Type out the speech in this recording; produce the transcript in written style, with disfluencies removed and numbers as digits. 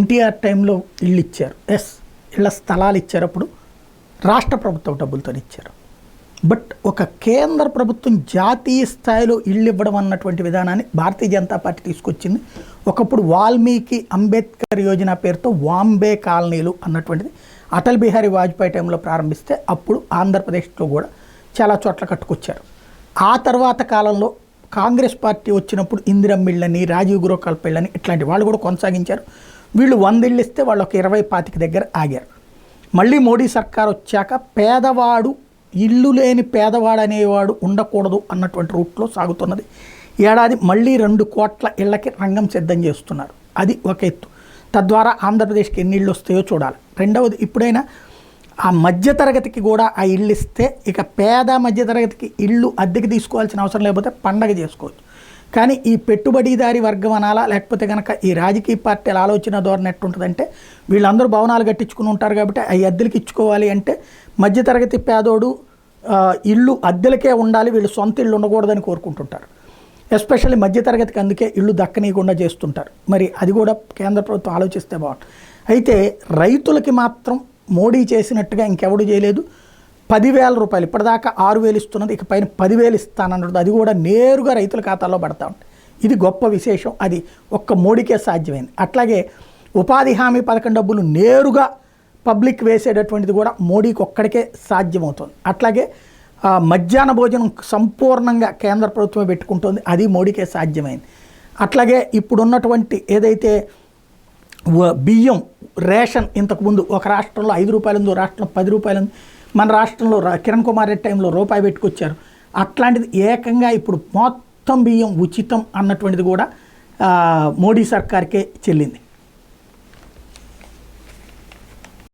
ఎన్టీఆర్ టైంలో ఇళ్ళు ఇచ్చారు, ఎస్ ఇళ్ళ స్థలాలు ఇచ్చారు, అప్పుడు రాష్ట్ర ప్రభుత్వం డబ్బులతో ఇచ్చారు. బట్ ఒక కేంద్ర ప్రభుత్వం జాతీయ స్థాయిలో ఇళ్ళు ఇవ్వడం అన్నటువంటి విధానాన్ని భారతీయ జనతా పార్టీ తీసుకొచ్చింది. ఒకప్పుడు వాల్మీకి అంబేద్కర్ యోజన పేరుతో వాంబే కాలనీలు అన్నటువంటిది అటల్ బిహారీ వాజ్పేయి టైంలో ప్రారంభిస్తే అప్పుడు ఆంధ్రప్రదేశ్లో కూడా చాలా చోట్ల కట్టుకొచ్చారు. ఆ తర్వాత కాలంలో కాంగ్రెస్ పార్టీ వచ్చినప్పుడు ఇందిరమ్మ ఇళ్ళని, రాజీవ్ గృహకల్ప ఇళ్ళని ఇట్లాంటి వాళ్ళు కూడా కొనసాగించారు. వీళ్ళు 100 ఇళ్ళు ఇస్తే వాళ్ళు ఒక 20-25 దగ్గర ఆగారు. మళ్ళీ మోడీ సర్కార్ వచ్చాక పేదవాడు, ఇల్లు లేని పేదవాడు అనేవాడు ఉండకూడదు అన్నటువంటి రూట్లో సాగుతున్నది. ఏడాది మళ్ళీ 2 కోట్ల ఇళ్లకి రంగం సిద్ధం చేస్తున్నారు. అది ఒక ఎత్తు. తద్వారా ఆంధ్రప్రదేశ్కి ఎన్ని ఇళ్ళు వస్తాయో చూడాలి. రెండవది, ఇప్పుడైనా ఆ మధ్యతరగతికి కూడా ఆ ఇల్లు ఇస్తే ఇక పేద మధ్యతరగతికి ఇల్లు అద్దెకి తీసుకోవాల్సిన అవసరం లేకపోతే పండగ చేసుకోవచ్చు. కానీ ఈ పెట్టుబడిదారి వర్గం అనాలా, లేకపోతే కనుక ఈ రాజకీయ పార్టీల ఆలోచన ధోరణి ఎట్టుంటుందంటే వీళ్ళందరూ భవనాలు కట్టించుకుని ఉంటారు కాబట్టి అవి అద్దెలకి ఇచ్చుకోవాలి అంటే మధ్యతరగతి పేదోడు ఇల్లు అద్దెలకే ఉండాలి, వీళ్ళు సొంత ఇల్లు ఉండకూడదని కోరుకుంటుంటారు. ఎస్పెషల్లీ మధ్యతరగతికి అందుకే ఇల్లు దక్కనీయకుండా చేస్తుంటారు. మరి అది కూడా కేంద్ర ప్రభుత్వం ఆలోచిస్తే బాగుంటుంది. అయితే రైతులకి మాత్రం మోడీ చేసినట్టుగా ఇంకెవడు చేయలేదు. 10,000 రూపాయలు ఇప్పటిదాకా 6,000 ఇస్తున్నది, ఇక పైన 10,000 ఇస్తానన్నది. అది కూడా నేరుగా రైతుల ఖాతాలో పడతా ఉంటుంది. ఇది గొప్ప విశేషం. అది ఒక్క మోడీకే సాధ్యమైంది. అట్లాగే ఉపాధి హామీ పథకం డబ్బులు నేరుగా పబ్లిక్ వేసేటటువంటిది కూడా మోడీకి ఒక్కడికే సాధ్యమవుతుంది. అట్లాగే మధ్యాహ్న భోజనం సంపూర్ణంగా కేంద్ర ప్రభుత్వమే పెట్టుకుంటుంది, అది మోడీకే సాధ్యమైంది. అట్లాగే ఇప్పుడున్నటువంటి ఏదైతే బియ్యం రేషన్ ఇంతకుముందు ఒక రాష్ట్రంలో 5 రూపాయలు ఉంది, రాష్ట్రంలో 10 రూపాయలు ఉంది. మన రాష్ట్రంలో కిరణ్ కుమార్ రెడ్డి టైంలో రూపాయి పెట్టుకొచ్చారు. అట్లాంటిది ఏకంగా ఇప్పుడు మొత్తం బియ్యం ఉచితం అన్నటువంటిది కూడా మోడీ సర్కార్కే చెల్లింది.